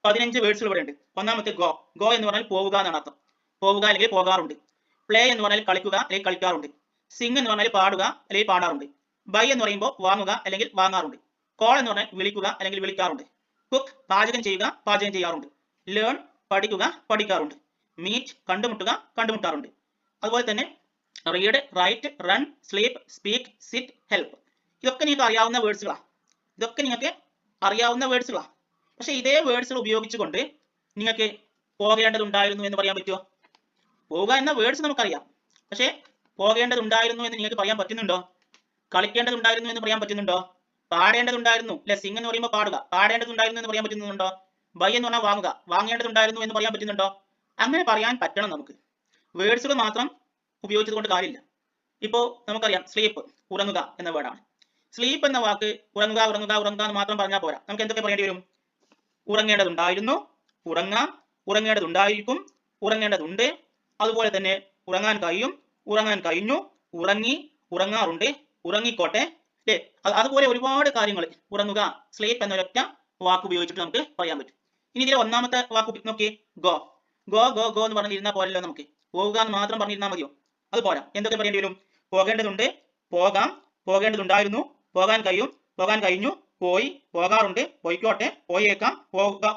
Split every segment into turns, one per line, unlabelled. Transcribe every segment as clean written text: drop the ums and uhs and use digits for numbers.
15 വേർഡ്സുകൾ ഇവിടെ ഉണ്ട്. ഒന്നാമത്തെ ഗോ. ഗോ എന്ന് പറഞ്ഞാൽ പോവുക എന്നാണ് അർത്ഥം. പോവുക അല്ലെങ്കിൽ പോകാറുണ്ട്. പ്ലേ എന്ന് പറഞ്ഞാൽ കളിക്കുക അല്ലെങ്കിൽ കളിക്കാറുണ്ട്. സിംഗ് എന്ന് പറഞ്ഞാൽ പാടുക അല്ലെങ്കിൽ പാടാറുണ്ട്. ബൈ എന്ന് പറയുമ്പോൾ വാങ്ങുക അല്ലെങ്കിൽ വാങ്ങാറുണ്ട്. കോൾ എന്ന് പറഞ്ഞാൽ വിളിക്കുക അല്ലെങ്കിൽ വിളിക്കാറുണ്ട്. കുക്ക് പാചകം ചെയ്യുക പാചകം ചെയ്യാറുണ്ട്. ലേൺ പഠിക്കുക പഠിക്കാറുണ്ട്. മീറ്റ് കണ്ടുമുട്ടുക കണ്ടുമുട്ടാറുണ്ട്. അതുപോലെ തന്നെ read write run sleep speak sit help. ഇതൊക്കെ നിങ്ങൾക്ക് അറിയാവുന്ന വേർഡ്സുകളാണ്. ഇതൊക്കെ നിങ്ങൾക്ക് അറിയാവുന്ന വേർഡ്സുകളാണ്. പക്ഷെ ഇതേ വേർഡ്സുകൾ ഉപയോഗിച്ചുകൊണ്ട് നിങ്ങൾക്ക് പോകേണ്ടതുണ്ടായിരുന്നു എന്ന് പറയാൻ പറ്റുമോ? പോവുക എന്ന വേർഡ്സ് നമുക്കറിയാം. പക്ഷേ പോകേണ്ടതുണ്ടായിരുന്നു എന്ന് നിങ്ങൾക്ക് പറയാൻ പറ്റുന്നുണ്ടോ? കളിക്കേണ്ടതുണ്ടായിരുന്നു എന്ന് പറയാൻ പറ്റുന്നുണ്ടോ? പാടേണ്ടതുണ്ടായിരുന്നു അല്ലെ? സിംഗ് എന്ന് പറയുമ്പോൾ പാടുക. പാടേണ്ടതുണ്ടായിരുന്നു എന്ന് പറയാൻ പറ്റുന്നുണ്ടോ? ബൈ എന്ന് പറഞ്ഞാൽ വാങ്ങുക. വാങ്ങേണ്ടതുണ്ടായിരുന്നു എന്ന് പറയാൻ പറ്റുന്നുണ്ടോ? അങ്ങനെ പറയാൻ പറ്റണം നമുക്ക്. വേർഡ്സുകൾ മാത്രം ഉപയോഗിച്ചത് കൊണ്ട് കാര്യമില്ല. ഇപ്പോൾ നമുക്കറിയാം സ്ലീപ്പ് ഉറങ്ങുക എന്ന വേർഡാണ്. സ്ലീപ്പ് എന്ന വാക്ക് ഉറങ്ങുക ഉറങ്ങുക ഉറങ്ങുക എന്ന് മാത്രം പറഞ്ഞാൽ പോരാ. നമുക്ക് എന്തൊക്കെ പറയേണ്ടി വരും? ഉറങ്ങേണ്ടതുണ്ടായിരുന്നു, ഉറങ്ങാം, ഉറങ്ങേണ്ടതുണ്ടായിരിക്കും, ഉറങ്ങേണ്ടതുണ്ട്, അതുപോലെ തന്നെ ഉറങ്ങാൻ കഴിയും, ഉറങ്ങാൻ കഴിഞ്ഞു, ഉറങ്ങി, ഉറങ്ങാറുണ്ട്, ഉറങ്ങിക്കോട്ടെ അല്ലേ? അതുപോലെ ഒരുപാട് കാര്യങ്ങൾ ഉറങ്ങുക സ്ലീപ്പ് എന്നൊരൊറ്റ വാക്ക് ഉപയോഗിച്ചിട്ട് നമുക്ക് പറയാൻ പറ്റും. ഇനി ഇതിലെ ഒന്നാമത്തെ വാക്ക് നോക്കി, ഗോ. ഗോ ഗോ ഗോ എന്ന് പറഞ്ഞിരുന്നാൽ പോരല്ലോ. നമുക്ക് പോവുക എന്ന് മാത്രം പറഞ്ഞിരുന്നാൽ മതിയോ? അത് പോരാ. എന്തൊക്കെ പറയേണ്ടി വരും? പോകേണ്ടതുണ്ട്, പോകാം, പോകേണ്ടതുണ്ടായിരുന്നു, പോകാൻ കഴിയും, പോകാൻ കഴിഞ്ഞു, പോയി, പോകാറുണ്ട്, പോയിക്കോട്ടെ, പോയേക്കാം,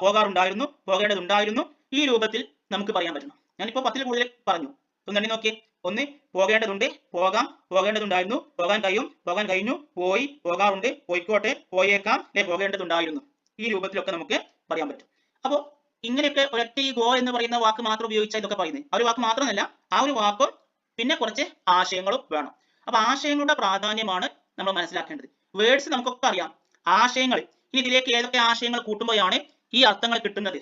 പോകാറുണ്ടായിരുന്നു, പോകേണ്ടതുണ്ടായിരുന്നു. ഈ രൂപത്തിൽ നമുക്ക് പറയാൻ പറ്റണം. ഞാനിപ്പോൾ 10ൽ കൂടുതൽ പറഞ്ഞു. ഒന്ന് നോക്കി. ഒന്ന് പോകേണ്ടതുണ്ട്, പോകാം, പോകേണ്ടതുണ്ടായിരുന്നു, പോകാൻ കഴിയും, പോകാൻ കഴിഞ്ഞു, പോയി, പോകാറുണ്ട്, പോയിക്കോട്ടെ, പോയേക്കാം അല്ലെ? പോകേണ്ടതുണ്ടായിരുന്നു. ഈ രൂപത്തിലൊക്കെ നമുക്ക് പറയാൻ പറ്റും. അപ്പോൾ ഇങ്ങനെയൊക്കെ ഒരൊറ്റ ഈ ഗോ എന്ന് പറയുന്ന വാക്ക് മാത്രം ഉപയോഗിച്ചാൽ ഇതൊക്കെ പറയുന്നത്. ആ ഒരു വാക്ക് മാത്രമല്ല, ആ ഒരു വാക്കും പിന്നെ കുറച്ച് ആശയങ്ങളും വേണം. അപ്പൊ ആശയങ്ങളുടെ പ്രാധാന്യമാണ് നമ്മൾ മനസ്സിലാക്കേണ്ടത്. വേർഡ്സ് നമുക്കൊക്കെ അറിയാം, ആശയങ്ങൾ. ഇനി ഇതിലേക്ക് ഏതൊക്കെ ആശയങ്ങൾ കൂട്ടുമ്പോഴാണ് ഈ അർത്ഥങ്ങൾ കിട്ടുന്നത്?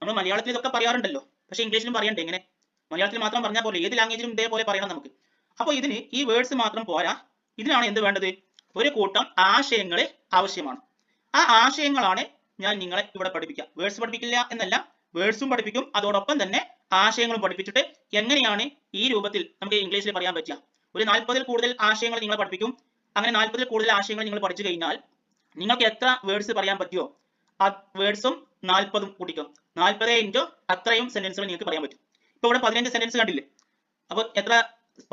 നമ്മൾ മലയാളത്തിൽ ഇതൊക്കെ പറയാറുണ്ടല്ലോ, പക്ഷെ ഇംഗ്ലീഷിലും പറയണ്ടേ? ഇങ്ങനെ മലയാളത്തിൽ മാത്രം പറഞ്ഞാൽ പോലെ ഏത് ലാംഗ്വേജിലും ഇതേപോലെ പറയണം നമുക്ക്. അപ്പോൾ ഇതിന് ഈ വേർഡ്സ് മാത്രം പോരാ. ഇതിനാണ് എന്ത് വേണ്ടത്? ഒരു കൂട്ടം ആശയങ്ങൾ ആവശ്യമാണ്. ആ ആശയങ്ങളാണ് ഞാൻ നിങ്ങളെ ഇവിടെ പഠിപ്പിക്കുക. വേർഡ്സ് പഠിപ്പിക്കില്ല എന്നല്ല, വേർഡ്സും പഠിപ്പിക്കും, അതോടൊപ്പം തന്നെ ആശയങ്ങളും പഠിപ്പിച്ചിട്ട് എങ്ങനെയാണ് ഈ രൂപത്തിൽ നമുക്ക് ഇംഗ്ലീഷിൽ പറയാൻ പറ്റുക. ഒരു 40ൽ കൂടുതൽ ആശയങ്ങൾ നിങ്ങളെ പഠിപ്പിക്കും. അങ്ങനെ 40ൽ കൂടുതൽ ആശയങ്ങൾ നിങ്ങൾ പഠിച്ചു കഴിഞ്ഞാൽ നിങ്ങൾക്ക് എത്ര വേർഡ്സ് പറയാൻ പറ്റുമോ ആ വേർഡ്സും 40ഉം കൂട്ടിക്കും. 40 ഇൻറ്റു അത്രയും സെന്റൻസുകൾ നിങ്ങൾക്ക് പറയാൻ പറ്റും. ഇപ്പൊ ഇവിടെ 15 സെന്റൻസ് കണ്ടില്ലേ? അപ്പോൾ എത്ര?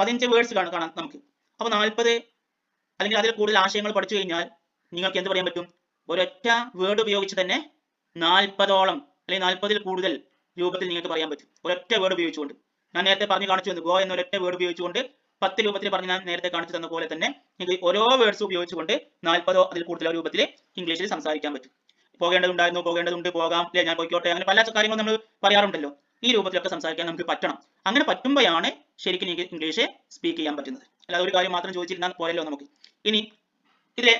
15 വേർഡ്സ് കാണാം നമുക്ക്. അപ്പോൾ 40 അല്ലെങ്കിൽ അതിൽ കൂടുതൽ ആശയങ്ങൾ പഠിച്ചു കഴിഞ്ഞാൽ നിങ്ങൾക്ക് എന്ത് പറയാൻ പറ്റും? ഒരൊറ്റ വേർഡ് ഉപയോഗിച്ച് തന്നെ 40ഓളം അല്ലെങ്കിൽ 40ൽ കൂടുതൽ രൂപത്തിൽ നിങ്ങൾക്ക് പറയാൻ പറ്റും. ഒരൊറ്റ വേർഡ് ഉപയോഗിച്ചുകൊണ്ട്. ഞാൻ നേരത്തെ പറഞ്ഞു കാണിച്ചു തന്നു. ഗോ എന്ന ഒരൊറ്റ വേർഡ് ഉപയോഗിച്ചുകൊണ്ട് 10 രൂപത്തിൽ പറഞ്ഞ് ഞാൻ നേരത്തെ കാണിച്ചു തന്ന പോലെ തന്നെ നിങ്ങൾക്ക് ഓരോ വേർഡ്സ് ഉപയോഗിച്ചുകൊണ്ട് 40ഓ അതിൽ കൂടുതലോ രൂപത്തിൽ ഇംഗ്ലീഷിൽ സംസാരിക്കാൻ പറ്റും. പോകേണ്ടതുണ്ടായിരുന്നു, പോകേണ്ടതുണ്ട്, പോകാം അല്ലെ? ഞാൻ പോയിക്കോട്ടെ, അങ്ങനെ പല കാര്യങ്ങളും നമ്മൾ പറയാറുണ്ടല്ലോ. ഈ രൂപത്തിലൊക്കെ സംസാരിക്കാൻ നമുക്ക് പറ്റണം. അങ്ങനെ പറ്റുമ്പോഴാണ് ശരിക്കും നിങ്ങൾക്ക് ഇംഗ്ലീഷ് സ്പീക്ക് ചെയ്യാൻ പറ്റുന്നത്. അല്ലാതെ ഒരു കാര്യം മാത്രം ചോദിച്ചിരുന്നാൽ പോരല്ലോ നമുക്ക്. ഇനി ഇതിലെ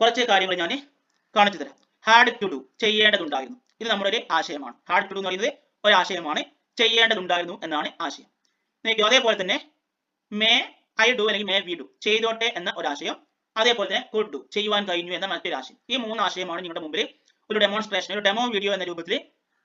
കുറച്ച് കാര്യങ്ങൾ ഞാൻ കാണിച്ചു തരാം. ഹാഡ് ടു ഡു ചെയ്യേണ്ടതുണ്ടായിരുന്നു. ഇത് നമ്മുടെ ഒരു ആശയമാണ്. ഹാഡ് ടു ഡു എന്ന് പറയുന്നത് ഒരു ആശയമാണ്. ചെയ്യേണ്ടതുണ്ടായിരുന്നു എന്നാണ് ആശയം. അതേപോലെ തന്നെ മേ ഐ ഡു അല്ലെങ്കിൽ മേ വി ഡു ചെയ്തോട്ടെ എന്ന ഒരാശയം. അതേപോലെ തന്നെ കുഡ് ഡു ചെയ്യുവാൻ കഴിഞ്ഞു എന്ന മറ്റൊരു ആശയം. ഈ 3 ആശയമാണ് നിങ്ങളുടെ മുമ്പിൽ ഒരു ഡെമോൺസ്ട്രേഷൻ, ഒരു ഡെമോ വീഡിയോ എന്ന രൂപത്തിൽ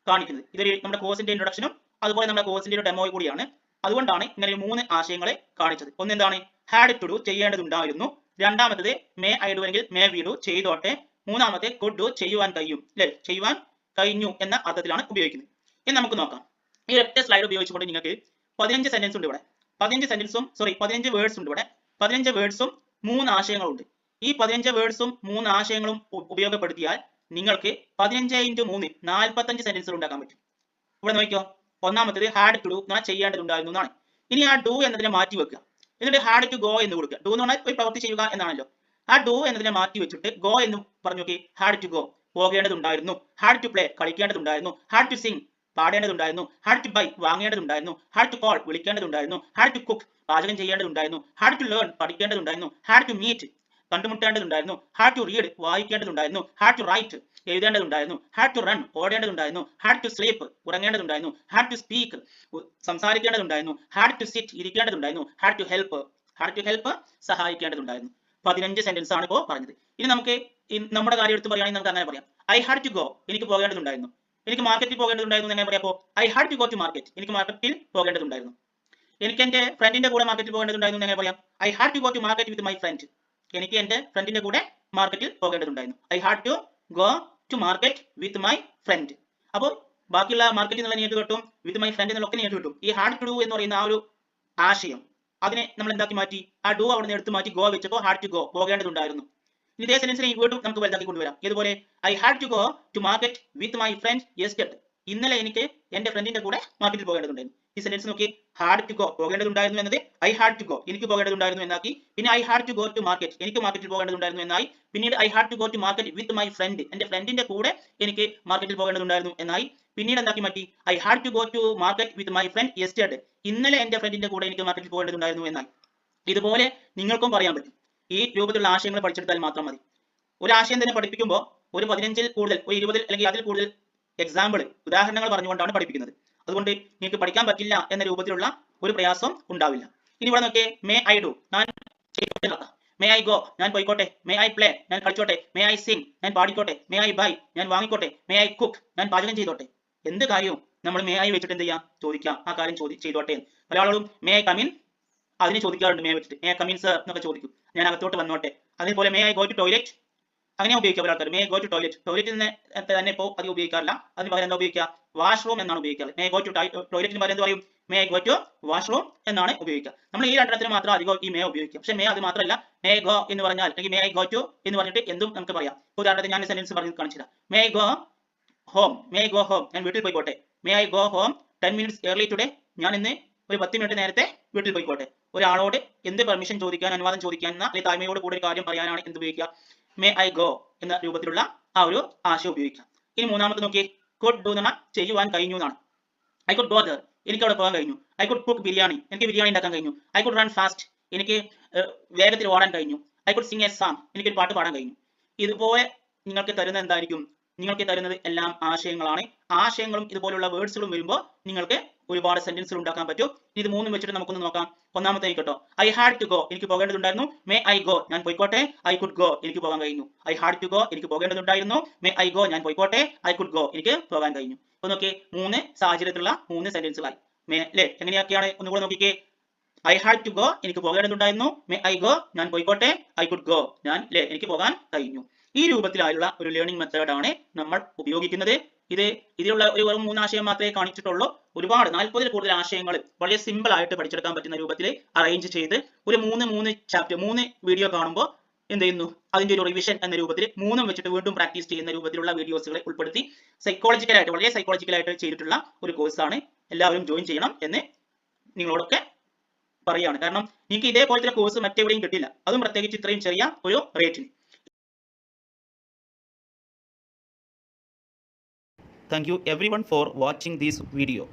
കാണിക്കുന്നത്. ഇതൊരു നമ്മുടെ കോഴ്സിന്റെ ഇൻട്രൊഡക്ഷനും അതുപോലെ നമ്മുടെ കോഴ്സിന്റെ ഒരു ഡെമോ കൂടിയാണ്. അതുകൊണ്ടാണ് ഇങ്ങനെ 3 ആശയങ്ങളെ കാണിച്ചത്. ഒന്ന് എന്താണ്? ഹാഡ് ടു ഡു ചെയ്യേണ്ടതുണ്ടായിരുന്നു. രണ്ടാമത്തത് മേ ഐ ഡു അല്ലെങ്കിൽ മേ വി ഡു ചെയ്തോട്ടെ. മൂന്നാമത്തെ കുഡ് ഡു ചെയ്യുവാൻ കഴിയും അല്ലെ? ചെയ്യുവാൻ കഴിഞ്ഞു എന്ന അർത്ഥത്തിലാണ് ഉപയോഗിക്കുന്നത്. ഇനി നമുക്ക് നോക്കാം. ഈ ഒറ്റ സ്ലൈഡ് ഉപയോഗിച്ചുകൊണ്ട് നിങ്ങൾക്ക് 15 സെന്റൻസ് ഉണ്ട് ഇവിടെ. 15 വേർഡ്സ് ഉണ്ട് ഇവിടെ. 15 വേർഡ്സും 3 ആശയങ്ങളുണ്ട്. ഈ 15 വേർഡ്സും 3 ആശയങ്ങളും ഉപയോഗപ്പെടുത്തിയാൽ നിങ്ങൾക്ക് 15 × 3 45 സെന്റൻസുകൾ ഉണ്ടാക്കാൻ പറ്റും. ഇവിടെ നോക്കിക്കോ. ഒന്നാമത്തേത് ഹാഡ് ടു ഡു എന്നാൽ ചെയ്യേണ്ടതുണ്ടായിരുന്നു എന്നാണ്. ഇനി ആ ഡു എന്നതിനെ മാറ്റി വെക്കുക. എന്നിട്ട് ഹാഡ് ടു ഗോ എന്ന് കൊടുക്കുക. ഡു എന്ന് പറഞ്ഞാൽ ഒരു പ്രവൃത്തി ചെയ്യുക എന്നാണല്ലോ. ആ ഡു എന്നതിനെ മാറ്റി വെച്ചിട്ട് ഗോ എന്ന് പറഞ്ഞു നോക്കി. ഹാഡ് ടു ഗോ പോകേണ്ടതുണ്ടായിരുന്നു. ഹാഡ് ടു പ്ലേ കളിക്കേണ്ടതുണ്ടായിരുന്നു. ഹാഡ് ടു സിംഗ് പാടേണ്ടതുണ്ടായിരുന്നു. ഹാഡ് ടു ബൈ വാങ്ങേണ്ടതുണ്ടായിരുന്നു. ഹാഡ് ടു കോൾ വിളിക്കേണ്ടതുണ്ടായിരുന്നു. ഹാഡ് ടു കുക്ക് പാചകം ചെയ്യേണ്ടതുണ്ടായിരുന്നു. ഹാഡ് ടു ലേൺ പഠിക്കേണ്ടതുണ്ടായിരുന്നു. ഹാഡ് ടു മീറ്റ് കണ്ടുമുട്ടേണ്ടതുണ്ടായിരുന്നു. ഹാഡ് ടു റീഡ് വായിക്കേണ്ടതുണ്ടായിരുന്നു. ഹാഡ് ടു റൈറ്റ് എഴുതേണ്ടതുണ്ടായിരുന്നു. ഹാഡ് ടു റൺ ഓടേണ്ടതുണ്ടായിരുന്നു. ഹാഡ് ടു സ്ലീപ്പ് ഉറങ്ങേണ്ടതുണ്ടായിരുന്നു. ഹാഡ് ടു സ്പീക്ക് സംസാരിക്കേണ്ടതുണ്ടായിരുന്നു. ഹാഡ് ടു സിറ്റ് ഇരിക്കേണ്ടതുണ്ടായിരുന്നു. ഹാഡ് ടു ഹെൽപ്പ് സഹായിക്കേണ്ടതുണ്ടായിരുന്നു. 15 സെന്റൻസ് ആണ് ഇപ്പോൾ പറഞ്ഞത്. ഇനി നമുക്ക് നമ്മുടെ കാര്യം എടുത്ത് പറയുകയാണെങ്കിൽ നമുക്ക് അങ്ങനെ പറയാം. ഐ ഹാഡ് ടു ഗോ എനിക്ക് പോകേണ്ടതുണ്ടായിരുന്നു. എനിക്ക് മാർക്കറ്റിൽ പോകേണ്ടതുണ്ടായിരുന്നു എങ്ങനെ പറയാം? I had to go to market എനിക്ക് മാർക്കറ്റിൽ പോകേണ്ടതുണ്ടായിരുന്നു. എനിക്ക് എന്റെ ഫ്രണ്ടിന്റെ കൂടെ മാർക്കറ്റിൽ പോകേണ്ടതുണ്ടായിരുന്നു എങ്ങനെ പറയാം? I had to go to market with my friend എനിക്ക് എന്റെ ഫ്രണ്ടിന്റെ കൂടെ മാർക്കറ്റിൽ പോകേണ്ടതുണ്ടായിരുന്നു. I had to go to market with my friend. അപ്പോൾ ബാക്കിയുള്ള മാർക്കറ്റിൽ നിന്നുള്ള നിങ്ങൾക്ക് കിട്ടും, വിത്ത് മൈ ഫ്രണ്ട് എന്നുള്ളൊക്കെ നിങ്ങൾക്ക് കിട്ടും. ഈ ഹാഡ് ടു ഡു എന്ന് പറയുന്ന ആ ഒരു ആശയം അതിനെ നമ്മൾ എന്താക്കി മാറ്റി, ആ ഡു അവിടെ നിന്ന് എടുത്ത് മാറ്റി ഗോ വെച്ചപ്പോൾ ഹാഡ് ടു ഗോ, പോകേണ്ടതുണ്ടായിരുന്നു. ഇതേ സെൻസിനെ വീണ്ടും നമുക്ക് വലുതാക്കി കൊണ്ടുവരാം. ഇതുപോലെ I had to go to market with my friend yesterday. ഇന്നലെ എനിക്ക് എന്റെ ഫ്രണ്ടിന്റെ കൂടെ മാർക്കറ്റിൽ പോകേണ്ടതുണ്ടായിരുന്നു. ഈ സെന്റൻസ് നോക്കി, ഹാഡ് ടു ഗോ പോകേണ്ടതുണ്ടായിരുന്നു എന്നത് ഐ ഹാഡ് ടു ഗോ എനിക്ക് പോകേണ്ടതുണ്ടായിരുന്നു എന്നാക്കി. പിന്നെ I had to go to market എനിക്ക് മാർക്കറ്റിൽ പോകേണ്ടതുണ്ടായിരുന്നു എന്നായി. പിന്നീട് I had to go to market with my friend എന്റെ ഫ്രണ്ടിന്റെ കൂടെ എനിക്ക് മാർക്കറ്റിൽ പോകേണ്ടതുണ്ടായിരുന്നു എന്നായി. പിന്നീട് എന്താക്കി മാറ്റി, I had to go to market with my friend yesterday ഇന്നലെ എന്റെ ഫ്രണ്ടിന്റെ കൂടെ എനിക്ക് മാർക്കറ്റിൽ പോകേണ്ടതുണ്ടായിരുന്നു എന്നായി. ഇതുപോലെ നിങ്ങൾക്കും പറയാൻ പറ്റും. ഈ രൂപത്തിലുള്ള ആശയങ്ങൾ പഠിച്ചെടുത്താൽ മാത്രം മതി. ഒരു ആശയം തന്നെ പഠിപ്പിക്കുമ്പോൾ ഒരു 15-ൽ കൂടുതൽ, ഒരു 20 അല്ലെങ്കിൽ അതിൽ കൂടുതൽ എക്സാമ്പിൾ, ഉദാഹരണങ്ങൾ പറഞ്ഞുകൊണ്ടാണ് പഠിപ്പിക്കുന്നത്. അതുകൊണ്ട് നിങ്ങൾക്ക് പഠിക്കാൻ പറ്റില്ല എന്ന രൂപത്തിലുള്ള ഒരു പ്രയാസം ഉണ്ടാവില്ല. ഇനി ഇവിടെ നോക്കിയേ, മേ ഐ ഡു ഞാൻ ചെയ്തോട്ടെ, മേ ഐ ഗോ ഞാൻ പോയിക്കോട്ടെ, മേ ഐ പ്ലേ ഞാൻ കളിച്ചോട്ടെ, മേ ഐ സിംഗ് ഞാൻ പാടിക്കോട്ടെ, മേ ഐ ബൈ ഞാൻ വാങ്ങിക്കോട്ടെ, മേ ഐ കുക്ക് ഞാൻ പാചകം ചെയ്തോട്ടെ. എന്ത് കാര്യവും നമ്മൾ മേ ഐ വെച്ചിട്ട് എന്ത് ചെയ്യാം, ചോദിക്കാം, ആ കാര്യം ചെയ്തോട്ടെ. പല ആളുകളും മേ ഐ കമിൻ അതിന് ചോദിക്കാറുണ്ട്, മേ വെച്ചിട്ട് മേ ഐ കമിൻ സർ എന്നൊക്കെ ചോദിക്കും, ഞാൻ അകത്തോട്ട് വന്നോട്ടെ. അതേപോലെ may I go to toilet അങ്ങനെ ഉപയോഗിക്കുക. പല ആൾക്കാർ മേ ഗോ ടു ടോയ്ലറ്റ്, ടോയ്ലറ്റിൽ നിന്ന് തന്നെ ഇപ്പോൾ അധികം ഉപയോഗിക്കാറില്ല, അതിന് പകരം എന്താ ഉപയോഗിക്കുക, വാഷ്റൂം എന്നാണ് ഉപയോഗിക്കാറ്. മേ ഗോ ടു ടോയ്ലറ്റിന് പകരം എന്ത് പറയും, മേ ഗോ ടു വാഷ്റൂം എന്നാണ് ഉപയോഗിക്കുക. നമ്മൾ ഈ രണ്ടെണ്ണത്തിന് മാത്രം അധികം ഈ മേ ഉപയോഗിക്കുക. പക്ഷേ മേ അത് മാത്രമല്ല, മേ ഗോ എന്ന് പറഞ്ഞാൽ അല്ലെങ്കിൽ മേ ഐ ഗോ ടു എന്ന് പറഞ്ഞിട്ട് എന്തും നമുക്ക് പറയാം. ഉദാഹരണത്തിന് ഞാൻ സെന്റൻസ് പറഞ്ഞ് കാണിച്ചില്ല, may I go home, may I go home ഞാൻ വീട്ടിൽ പോയിക്കോട്ടെ, may I go home 10 minutes early today ഞാൻ ഇന്ന് ഒരു 10 മിനിറ്റ് നേരത്തെ വീട്ടിൽ പോയിക്കോട്ടെ. ഒരാളോട് എന്ത് പെർമിഷൻ ചോദിക്കാൻ, അനുവാദം ചോദിക്കാൻ അല്ലെങ്കിൽ താഴ്മയോട് കൂടെ ഒരു കാര്യം പറയാനാണ് എന്ത് ഉപയോഗിക്കുക, മേ ഐ ഗോ എന്ന രൂപത്തിലുള്ള ആ ഒരു ആശയം ഉപയോഗിക്കാം. ഇനി മൂന്നാമത്തെ നോക്കി, കുഡ് ഡു എന്നാണ് ചെയ്യുവാൻ കഴിഞ്ഞു എന്നാണ്. ഐ കുഡ് ഗോ ദർ എനിക്ക് അവിടെ പോകാൻ കഴിഞ്ഞു. ഐ കുഡ് കുക്ക് ബിരിയാണി എനിക്ക് ബിരിയാണി ഉണ്ടാക്കാൻ കഴിഞ്ഞു. ഐ കുഡ് റൺ ഫാസ്റ്റ് എനിക്ക് വേഗത്തിൽ ഓടാൻ കഴിഞ്ഞു. I could sing a song എനിക്ക് ഒരു പാട്ട് പാടാൻ കഴിഞ്ഞു. ഇതുപോലെ നിങ്ങൾക്ക് തരുന്നത് എന്തായിരിക്കും, നിങ്ങൾക്ക് തരുന്നത് എല്ലാം ആശയങ്ങളാണ്. ആശയങ്ങളും ഇതുപോലുള്ള വേർഡ്സുകളും വരുമ്പോൾ നിങ്ങൾക്ക് ഒരുപാട് സെന്റൻസുകൾ ഉണ്ടാക്കാൻ പറ്റും. ഇത് മൂന്നും വെച്ചിട്ട് നമുക്കൊന്ന് നോക്കാം. ഒന്നാമത്തെ കേട്ടോ, ഐ ഹാഡ് ടു ഗോ എനിക്ക് പോകേണ്ടതുണ്ടായിരുന്നു, മേ ഐ ഗോ ഞാൻ പോയിക്കോട്ടെ, ഐ കുഡ് ഗോ എനിക്ക് പോകാൻ കഴിഞ്ഞു. ഐ ഹാഡ് ടു ഗോ എനിക്ക് പോകേണ്ടതുണ്ടായിരുന്നു, മേ ഐ ഗോ ഞാൻ പോയിക്കോട്ടെ, ഐ കുഡ് ഗോ എനിക്ക് പോകാൻ കഴിഞ്ഞു. അപ്പൊ നോക്കിയേ, 3 സാഹചര്യത്തിലുള്ള 3 സെന്റൻസുകളായി. അല്ലേ, എങ്ങനെയൊക്കെയാണ് ഒന്നുകൂടെ നോക്കിക്കേ. ഐ ഹാഡ് ടു ഗോ എനിക്ക് പോകേണ്ടതുണ്ടായിരുന്നു, മേ ഐ ഗോ ഞാൻ പോയിക്കോട്ടെ, ഐ കുഡ് ഗോ ഞാൻ എനിക്ക് പോകാൻ കഴിഞ്ഞു. ഈ രൂപത്തിലായുള്ള ഒരു ലേണിംഗ് മെത്തേഡാണ് നമ്മൾ ഉപയോഗിക്കുന്നത്. ഇതിലുള്ള ഒരു 3 ആശയം മാത്രമേ കാണിച്ചിട്ടുള്ളൂ. ഒരുപാട് 40-ൽ കൂടുതൽ ആശയങ്ങൾ വളരെ സിമ്പിൾ ആയിട്ട് പഠിച്ചെടുക്കാൻ പറ്റുന്ന രൂപത്തിൽ അറേഞ്ച് ചെയ്ത് ഒരു 3 ചാപ്റ്റർ 3 വീഡിയോ കാണുമ്പോൾ എന്ത് ചെയ്യുന്നു, അതിന്റെ ഒരു റിവിഷൻ എന്ന രൂപത്തിൽ 3 വെച്ചിട്ട് വീണ്ടും പ്രാക്ടീസ് ചെയ്യുന്ന രൂപത്തിലുള്ള വീഡിയോസുകളെ ഉൾപ്പെടുത്തി സൈക്കോളജിക്കലായിട്ട് വളരെ സൈക്കോളജിക്കലായിട്ട് ചെയ്തിട്ടുള്ള ഒരു കോഴ്സാണ്. എല്ലാവരും ജോയിൻ ചെയ്യണം എന്ന് നിങ്ങളോടൊക്കെ പറയുകയാണ്. കാരണം നിങ്ങൾക്ക് ഇതേപോലത്തെ കോഴ്സ് മറ്റെവിടെയും കിട്ടില്ല, അതും പ്രത്യേകിച്ച് ഇത്രയും ചെറിയ ഒരു റേറ്റിന്. Thank you everyone for watching this video.